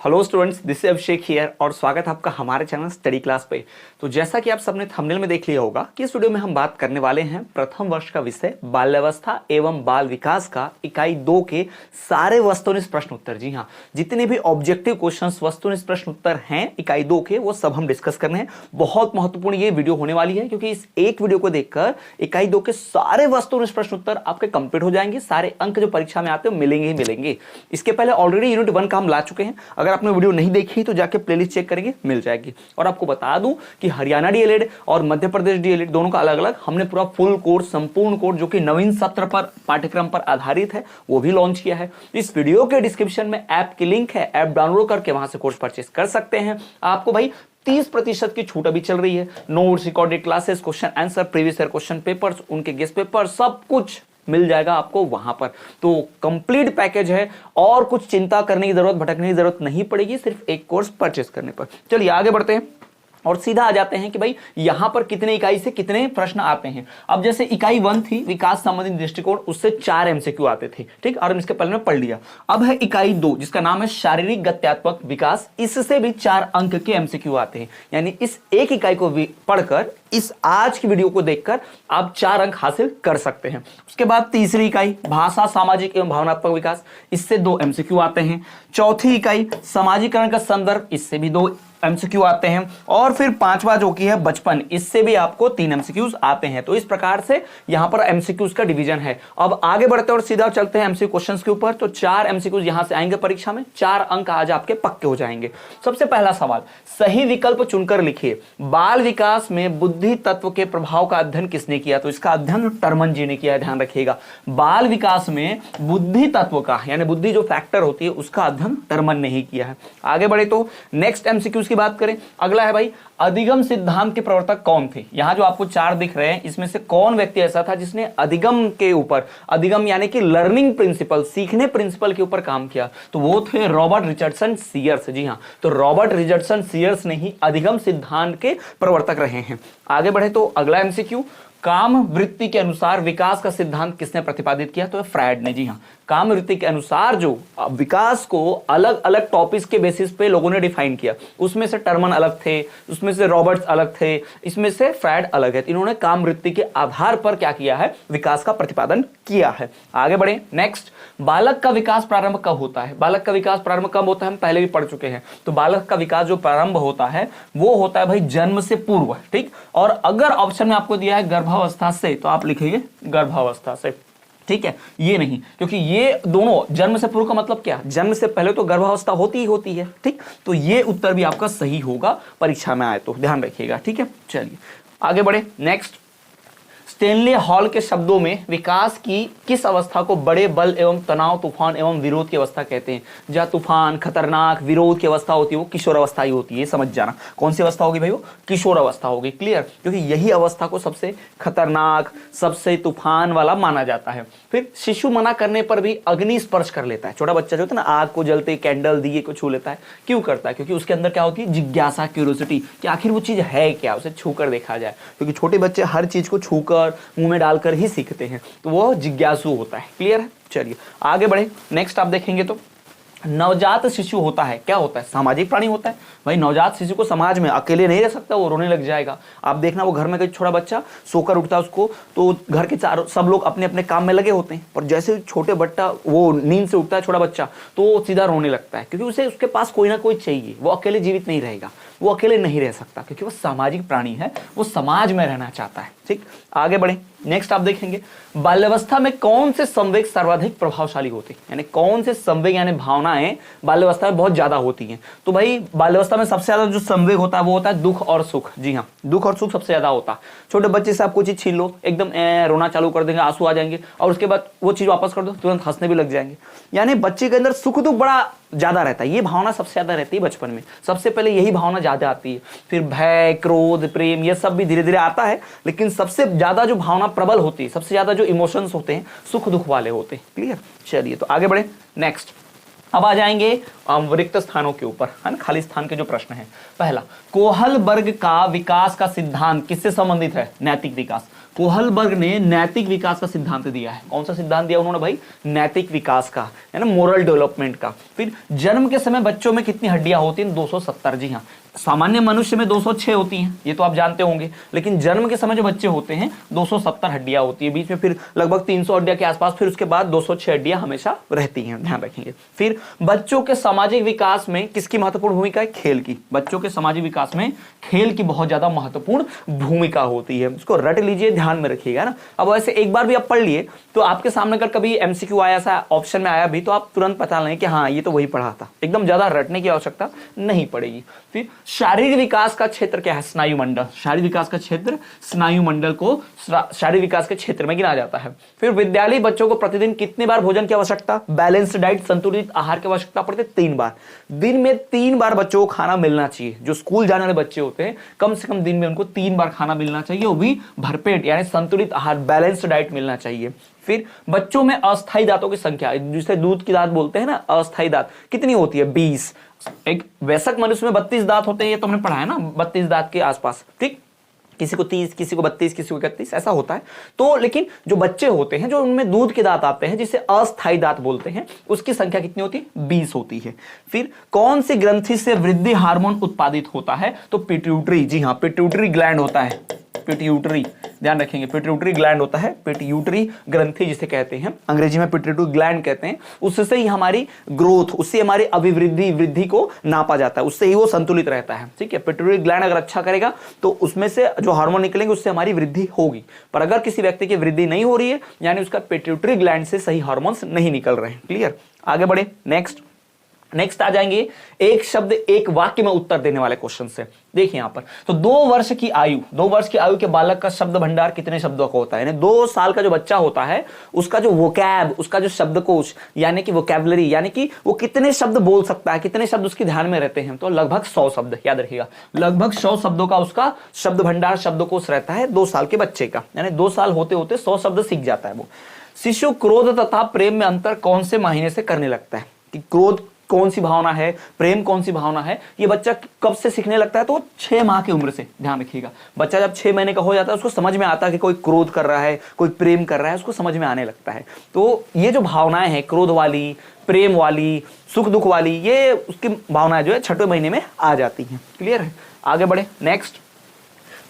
Hello students, this is Abhishek here और स्वागत है आपका हमारे चैनल स्टडी क्लास पे। तो जैसा कि आप सबने थंबनेल में देख लिया होगा कि इस वीडियो में हम बात करने वाले हैं प्रथम वर्ष का विषय बाल्यावस्था एवं बाल विकास का इकाई 2 के सारे वस्तुनिष्ठ प्रश्न उत्तर। जी हाँ, जितने भी ऑब्जेक्टिव क्वेश्चंस वस्तुनिष्ठ प्रश्न उत्तर हैं इकाई 2 के, वो सब हम डिस्कस करने हैं। बहुत महत्वपूर्ण ये वीडियो होने वाली है क्योंकि इस एक वीडियो को देखकर इकाई 2 के सारे वस्तुनिष्ठ प्रश्न उत्तर आपके कंप्लीट हो जाएंगे। सारे अंक जो परीक्षा में आते हैं मिलेंगे ही मिलेंगे। इसके पहले ऑलरेडी यूनिट 1 का हम ला चुके हैं। अगर आपने वीडियो नहीं देखी तो जाके प्लेलिस्ट चेक करेंगे, मिल जाएगी। और आपको बता दूं कि हरियाणा डीएलएड और मध्य प्रदेश डीएलएड दोनों का अलग अलग हमने पूरा फुल कोर्स, संपूर्ण कोर्स जो कि नवीन सत्र पर पाठ्यक्रम पर आधारित है, वो भी लॉन्च किया है। इस वीडियो के डिस्क्रिप्शन में ऐप की लिंक है, ऐप डाउनलोड करके वहां से कोर्स परचेस कर सकते हैं। आपको भाई 30% की छूट अभी चल रही है। Notes, recorded classes, question answer, previous year question papers, उनके गेस्ट पेपर, सब कुछ मिल जाएगा आपको वहां पर। तो कंप्लीट पैकेज है और कुछ चिंता करने की जरूरत, भटकने की जरूरत नहीं पड़ेगी सिर्फ एक कोर्स परचेस करने पर। चलिए आगे बढ़ते हैं और सीधा आ जाते हैं कि भाई यहां पर कितने इकाई से कितने प्रश्न आते हैं। अब जैसे इकाई 1 थी विकास संबंधी दृष्टिकोण, उससे 4 एमसीक्यू आते थे, ठीक, और हम इसके पहले में पढ़ लिया। अब है इकाई 2 जिसका नाम है शारीरिक गत्यात्मक विकास, इससे भी 4 अंक के एमसीक्यू आते हैं। यानी इस एक इकाई को पढ़कर, इस आज की वीडियो को देखकर आप 4 अंक हासिल कर सकते हैं। उसके बाद तीसरी इकाई भाषा, सामाजिक एवं भावनात्मक विकास, इससे 2 एमसीक्यू आते हैं। चौथी इकाई समाजीकरण का संदर्भ, इससे भी 2 एमसीक्यू आते हैं। और फिर 5वां जो कि है बचपन, इससे भी आपको 3 एमसीक्यूज आते हैं। तो इस प्रकार से यहां पर एमसीक्यूज का डिवीजन है। अब आगे बढ़ते हैं और सीधा चलते हैं एमसीक्यू क्वेश्चंस के ऊपर। तो 4 एमसीक्यूज यहां से आएंगे परीक्षा में, 4 अंक आज आपके पक्के हो जाएंगे। सबसे पहला सवाल, सही विकल्प चुनकर लिखिए। बाल विकास में बुद्धि तत्व के प्रभाव का अध्ययन किसने किया? तो इसका अध्ययन टर्मन जी ने किया है, ध्यान रखिएगा। बाल विकास में बुद्धि तत्व का, यानी बुद्धि जो फैक्टर होती है, उसका अध्ययन टर्मन ने ही किया है। आगे बढ़े तो नेक्स्ट एमसीक्यूज की बात करें। अगला है भाई, अधिगम सिद्धांत के प्रवर्तक कौन थे? यहां जो आपको 4 दिख रहे हैं, इसमें से कौन व्यक्ति ऐसा था जिसने अधिगम के ऊपर, अधिगम यानी कि लर्निंग प्रिंसिपल, सीखने प्रिंसिपल के ऊपर काम किया? तो वो थे रॉबर्ट रिचर्डसन सीयर्स। जी हां, तो रॉबर्ट रिचर्डसन सीयर्स ने ही अधिगम सिद्धांत के प्रवर्तक रहे हैं। आगे बढ़े तो अगला एमसीक्यू, काम वृत्ति के अनुसार विकास का सिद्धांत किसने प्रतिपादित किया? तो फ्रायड ने। जी हां, काम वृत्ति के अनुसार जो विकास को अलग अलग टॉपिक्स के बेसिस पे लोगों ने डिफाइन किया, उसमें से टर्मन अलग थे, उसमें से रॉबर्ट्स अलग थे, इसमें से फ्रायड अलग है। इन्होंने काम वृत्ति के आधार पर क्या किया है? विकास का प्रतिपादन किया है। आगे बढ़े नेक्स्ट, बालक का विकास प्रारंभ कब होता है? बालक का विकास प्रारंभ कब होता है हम पहले भी पढ़ चुके हैं। तो बालक का विकास जो प्रारंभ होता है वो होता है भाई जन्म से पूर्व, ठीक। और अगर ऑप्शन में आपको दिया है गर्भावस्था से, तो आप लिखेंगे गर्भावस्था से, ठीक है, ये नहीं, क्योंकि ये दोनों जन्म से पूर्व का मतलब क्या? जन्म से पहले तो गर्भावस्था होती ही होती है, ठीक। तो ये उत्तर भी आपका सही होगा परीक्षा में आए तो, ध्यान रखिएगा, ठीक है। चलिए आगे बढ़े नेक्स्ट, स्टेनले हॉल के शब्दों में विकास की किस अवस्था को बड़े बल एवं तनाव, तूफान एवं विरोध की अवस्था कहते हैं? जहां तूफान, खतरनाक, विरोध की अवस्था होती है वो किशोर अवस्था ही होती है, समझ जाना। कौन सी अवस्था होगी भाई? वो किशोर अवस्था होगी, क्लियर। क्योंकि यही अवस्था को सबसे खतरनाक, सबसे तूफान वाला माना जाता है। फिर शिशु मना करने पर भी अग्नि स्पर्श कर लेता है। छोटा बच्चा जो होता है ना, आग को जलते कैंडल दिए को छू लेता है। क्यों करता है? क्योंकि उसके अंदर क्या होती है? जिज्ञासा, क्यूरियोसिटी, कि आखिर वो चीज है क्या, उसे छूकर देखा जाए। क्योंकि छोटे बच्चे हर चीज को छूकर मुंह में डालकर ही सीखते हैं, तो वो जिज्ञासु होता है, क्लियर है। चलिए आगे बढ़े नेक्स्ट, आप देखेंगे तो नवजात शिशु होता है, क्या होता है? सामाजिक प्राणी होता है। भाई नवजात शिशु को समाज में अकेले नहीं रह सकता, वो रोने लग जाएगा। आप देखना, वो घर में कोई छोटा बच्चा सोकर उठता है उसको, तो घर के चारों सब लोग अपने अपने काम में लगे होते हैं, पर जैसे छोटे बच्चा वो नींद से उठता है छोटा बच्चा, तो वो सीधा रोने लगता है, क्योंकि उसे उसके पास कोई ना कोई चाहिए। वो अकेले जीवित नहीं रहेगा, वो अकेले नहीं रह सकता, क्योंकि वो सामाजिक प्राणी है, वो समाज में रहना चाहता है, ठीक। आगे बढ़े नेक्स्ट, आप देखेंगे बाल्यावस्था में कौन से संवेग सर्वाधिक प्रभावशाली होते हैं? यानी कौन से संवेग यानी भावनाएं बाल्यावस्था में बहुत ज्यादा होती हैं? तो भाई बाल्यावस्था में सबसे ज्यादा जो संवेग होता है वो होता है दुख और सुख। जी हाँ, दुख और सुख सबसे ज्यादा होता है। छोटे बच्चे से आप कोई चीज छीन लो, एकदम रोना चालू कर देंगे, आंसू आ जाएंगे, और उसके बाद वो चीज वापस कर दो, तुरंत हंसने भी लग जाएंगे। यानी बच्चे के अंदर सुख दुख बड़ा ज्यादा रहता है, ये भावना सबसे ज्यादा रहती है बचपन में। सबसे पहले यही भावना ज्यादा आती है, फिर भय, क्रोध, प्रेम, ये सब भी धीरे धीरे आता है, लेकिन सबसे ज्यादा जो भावना प्रबल होती है, सबसे ज्यादा जो इमोशंस होते हैं, सुख दुख वाले होते हैं, क्लियर। चलिए तो आगे बढ़े नेक्स्ट, अब आ जाएंगे रिक्त स्थानों के ऊपर, है ना, खाली स्थान के जो प्रश्न है। पहला, कोहलबर्ग का विकास का सिद्धांत किससे संबंधित है? नैतिक विकास। कोहलबर्ग ने नैतिक विकास का सिद्धांत दिया है। कौन सा सिद्धांत दिया उन्होंने भाई? नैतिक विकास का, है ना, मोरल डेवलपमेंट का। फिर जन्म के समय बच्चों में कितनी हड्डियां होती हैं? 270। जी हाँ, सामान्य मनुष्य में 206 होती हैं, ये तो आप जानते होंगे, लेकिन जन्म के समय जो बच्चे होते हैं 270 हड्डियां होती है, बीच में फिर लगभग 300 हड्डियां के आसपास, फिर उसके बाद 206 हड्डियां हमेशा रहती हैं, ध्यान रखेंगे। फिर बच्चों के सामाजिक विकास में किसकी महत्वपूर्ण भूमिका है? खेल की। बच्चों के सामाजिक विकास में खेल की बहुत ज्यादा महत्वपूर्ण भूमिका होती है, उसको रट लीजिए, ध्यान में रखिएगा ना। अब वैसे एक बार भी आप पढ़ लिए तो आपके सामने अगर कभी एमसीक्यू आया, सा ऑप्शन में आया भी, तो आप तुरंत पता लें कि हाँ ये तो वही पढ़ा था, एकदम ज्यादा रटने की आवश्यकता नहीं पड़ेगी। फिर शारीरिक विकास का क्षेत्र क्या है? स्नायु मंडल। शारीरिक विकास का क्षेत्र स्नायु मंडल को शारीरिक विकास के क्षेत्र में गिना जाता है। फिर विद्यालयी बच्चों को प्रतिदिन कितने बार भोजन की आवश्यकता? बैलेंस्ड डाइट, संतुलित आहार की आवश्यकता पड़ती है 3 बार। दिन में 3 बार बच्चों को खाना मिलना चाहिए। जो स्कूल जाने वाले बच्चे होते हैं कम से कम दिन में उनको 3 बार खाना मिलना चाहिए, वो भी भरपेट, यानी संतुलित आहार, बैलेंस्ड डाइट मिलना चाहिए। फिर बच्चों में अस्थायी दांतों की संख्या, जिसे दूध की दांत बोलते हैं ना, अस्थायी दांत कितनी होती है? 20। एक वयस्क मनुष्य में 32 दांत होते हैं, ये तो हमने पढ़ा है ना, 32 दांत के आसपास, ठीक। किसी को 30, किसी को 32, किसी को 31, ऐसा होता है। तो लेकिन जो बच्चे होते हैं जो उनमें दूध के दांत आते हैं, जिसे अस्थायी दांत बोलते हैं, उसकी संख्या कितनी होती है? 20 होती है। फिर कौन सी ग्रंथि से वृद्धि हार्मोन उत्पादित होता है? तो पिट्यूटरी। जी हाँ, पिट्यूटरी ग्लैंड होता है, पिट्यूटरी, ध्यान रखेंगे, पिट्यूटरी ग्लैंड होता है, पिट्यूटरी ग्रंथि जिसे कहते हैं, अंग्रेजी में पिट्यूटरी ग्लैंड कहते हैं। उससे ही हमारी ग्रोथ, उससे हमारी अभिवृद्धि, वृद्धि को नापा जाता है, उससे ही वो संतुलित रहता है, ठीक है। पिट्यूटरी ग्लैंड अगर अच्छा करेगा तो उसमें से जो हार्मोन निकलेंगे उससे हमारी वृद्धि होगी। पर अगर किसी व्यक्ति की वृद्धि नहीं हो रही है, यानी उसका पिट्यूटरी ग्लैंड से सही हार्मोन्स नहीं निकल रहे हैं। क्लियर? आगे बढ़े, नेक्स्ट आ जाएंगे एक शब्द एक वाक्य में उत्तर देने वाले क्वेश्चन से। देखिए यहां पर, तो 2 वर्ष की आयु के बालक का शब्द भंडार कितने शब्दों का होता है? यानी 2 साल का जो बच्चा होता है उसका जो वोकैब, उसका जो शब्दकोश, यानी कि वोकैबुलरी, यानी कि वो कितने शब्द बोल सकता है, कितने शब्द उसके ध्यान में रहते हैं? तो लगभग 100 शब्द, याद रखिएगा, लगभग 100 शब्दों का उसका शब्द भंडार, शब्दकोश रहता है 2 साल के बच्चे का। यानी 2 साल होते होते 100 शब्द सीख जाता है वो। शिशु क्रोध तथा प्रेम में अंतर कौन से महीने से करने लगता है? कि क्रोध कौन सी भावना है, प्रेम कौन सी भावना है, ये बच्चा कब से सीखने लगता है? तो 6 माह की उम्र से। ध्यान रखिएगा, बच्चा जब 6 महीने का हो जाता है उसको समझ में आता है कि कोई क्रोध कर रहा है, कोई प्रेम कर रहा है, उसको समझ में आने लगता है। तो ये जो भावनाएं हैं, क्रोध वाली, प्रेम वाली, सुख दुख वाली, ये उसकी भावनाएं जो है 6वें महीने में आ जाती हैं। क्लियर है? आगे बढ़े, नेक्स्ट।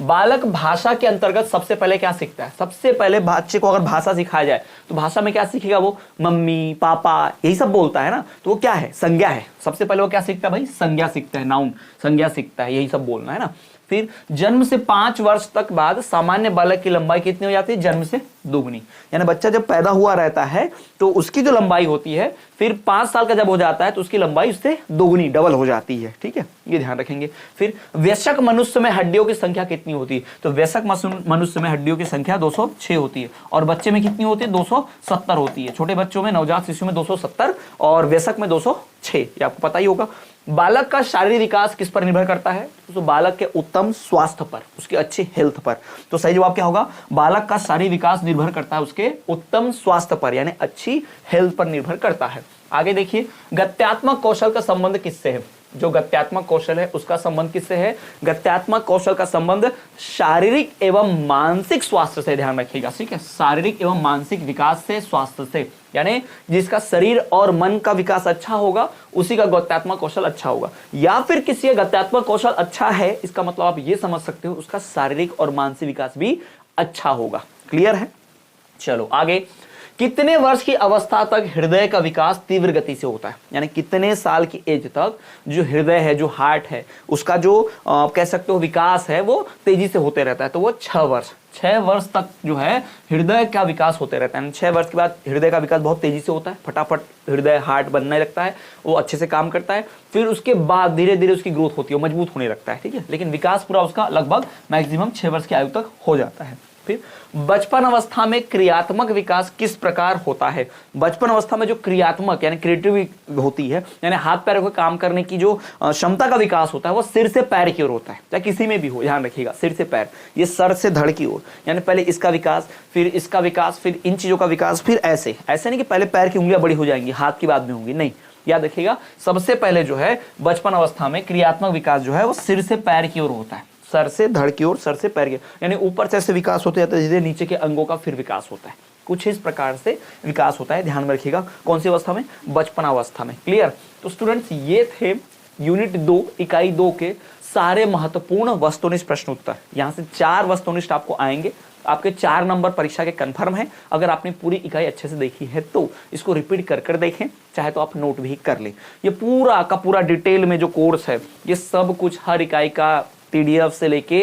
बालक भाषा के अंतर्गत सबसे पहले क्या सीखता है? सबसे पहले बच्चे को अगर भाषा सिखाया जाए तो भाषा में क्या सीखेगा? वो मम्मी, पापा, यही सब बोलता है ना, तो वो क्या है? संज्ञा है। सबसे पहले वो क्या सीखता है भाई? संज्ञा सीखता है, नाउन, संज्ञा सीखता है, यही सब बोलना है ना। फिर जन्म से 5 वर्ष तक बाद सामान्य बालक की लंबाई कितनी हो जाती है? जन्म से दोगुनी। यानी बच्चा जब पैदा हुआ रहता है तो उसकी जो लंबाई होती है, फिर 5 साल का जब हो जाता है तो उसकी लंबाई उससे दोगुनी, डबल हो जाती है, ठीक है, ये ध्यान रखेंगे। फिर वयस्क मनुष्य में हड्डियों की संख्या कितनी होती है? तो वयस्क मनुष्य में हड्डियों की संख्या 206 होती है, और बच्चे में कितनी होती है? 270 होती है। छोटे बच्चों में, नवजात शिशु में 270 और वयस्क में 206, ये आपको पता ही होगा। बालक का शारीरिक विकास किस पर निर्भर करता है? तो बालक के उत्तम स्वास्थ्य पर, उसकी अच्छी हेल्थ पर। तो सही जवाब क्या होगा? बालक का शारीरिक विकास निर्भर करता है उसके उत्तम स्वास्थ्य पर, यानी अच्छी हेल्थ पर निर्भर करता है। आगे देखिए, गत्यात्मक कौशल का संबंध किससे है? जो गत्यात्मक कौशल है उसका संबंध किससे है? गत्यात्मक कौशल का संबंध शारीरिक एवं मानसिक स्वास्थ्य से, ध्यान रखिएगा, ठीक है, शारीरिक एवं मानसिक विकास से, स्वास्थ्य से, यानी जिसका शरीर और मन का विकास अच्छा होगा उसी का गत्यात्मक कौशल अच्छा होगा। या फिर किसी का गत्यात्मक कौशल अच्छा है, इसका मतलब आप ये समझ सकते हो उसका शारीरिक और मानसिक विकास भी अच्छा होगा। क्लियर है? चलो आगे। कितने वर्ष की अवस्था तक हृदय का विकास तीव्र गति से होता है? यानी कितने साल की एज तक जो हृदय है, जो हार्ट है, उसका जो कह सकते हो विकास है वो तेजी से होते रहता है? तो वो 6 वर्ष तक जो है हृदय का विकास होते रहता है। 6 वर्ष के बाद हृदय का विकास बहुत तेजी से होता है, फटाफट हृदय, हार्ट बनने लगता है, वो अच्छे से काम करता है। फिर उसके बाद धीरे धीरे उसकी ग्रोथ होती है, मजबूत होने लगता है, ठीक है, लेकिन विकास पूरा उसका लगभग मैक्सिमम 6 वर्ष की आयु तक हो जाता है। फिर बचपन अवस्था में क्रियात्मक विकास किस प्रकार होता है? बचपन अवस्था में जो क्रियात्मक यानी क्रिएटिव होती है, यानी हाथ पैर को काम करने की जो क्षमता का विकास होता है, वो सिर से पैर की ओर होता है, चाहे किसी में भी हो, ध्यान रखिएगा, सिर से पैर, ये सर से धड़ की ओर, यानी पहले इसका विकास, फिर इसका विकास, फिर इन चीजों का विकास, फिर ऐसे नहीं कि पहले पैर की उंगलियां बड़ी हो जाएंगी, हाथ की बाद में होंगी, नहीं, याद रखिएगा, सबसे पहले जो है बचपन अवस्था में क्रियात्मक विकास जो है वो सिर से पैर की ओर होता है, सर से धड़ की ओर, सर से पैर की, यानी ऊपर से ऐसे विकास होते जाते हैं, नीचे के अंगों का फिर विकास होता है, कुछ इस प्रकार से विकास होता है। ध्यान में रखिएगा, कौन सी अवस्था में? बचपन अवस्था में। क्लियर? तो स्टूडेंट्स ये थे यूनिट 2 इकाई 2 के सारे महत्वपूर्ण वस्तुनिष्ठ प्रश्न उत्तर। यहां से 4 वस्तुनिष्ठ आपको आएंगे, आपके 4 नंबर परीक्षा के कंफर्म है। अगर आपने पूरी इकाई अच्छे से देखी है तो इसको रिपीट कर कर देखें, चाहे तो आप नोट भी कर लें। ये पूरा का पूरा डिटेल में जो कोर्स है, ये सब कुछ हर इकाई का पीडीएफ से लेके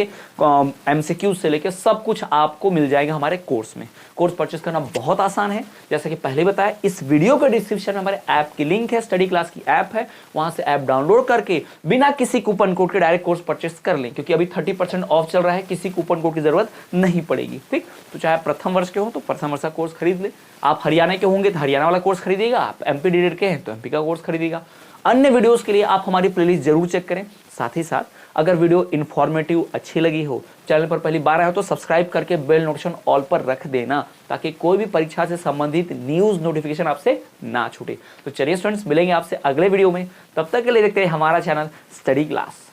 एमसीक्यू से लेके सब कुछ आपको मिल जाएगा हमारे कोर्स में। कोर्स परचेस करना बहुत आसान है, जैसा कि पहले बताया। इस वीडियो के डिस्क्रिप्शन में हमारे ऐप की लिंक है, स्टडी क्लास की ऐप है, वहां से ऐप डाउनलोड करके बिना किसी कूपन कोड के डायरेक्ट कोर्स परचेस कर लें, क्योंकि अभी 30% ऑफ चल रहा है, किसी कूपन कोड की जरूरत नहीं पड़ेगी। ठीक, तो चाहे प्रथम वर्ष के हो तो प्रथम वर्ष का कोर्स खरीद ले, आप हरियाणा के होंगे तो हरियाणा वाला कोर्स खरीदिएगा, आप एमपी डीएड के हैं तो एमपी का कोर्स खरीदिएगा। अन्य वीडियोस के लिए आप हमारी प्लेलिस्ट जरूर चेक करें। साथ ही साथ अगर वीडियो इन्फॉर्मेटिव अच्छी लगी हो, चैनल पर पहली बार आए हो तो सब्सक्राइब करके बेल नोटिफिकेशन ऑल पर रख देना, ताकि कोई भी परीक्षा से संबंधित न्यूज नोटिफिकेशन आपसे ना छूटे। तो चलिए स्टूडेंट्स, मिलेंगे आपसे अगले वीडियो में, तब तक के लिए देखते हैं हमारा चैनल स्टडी क्लास।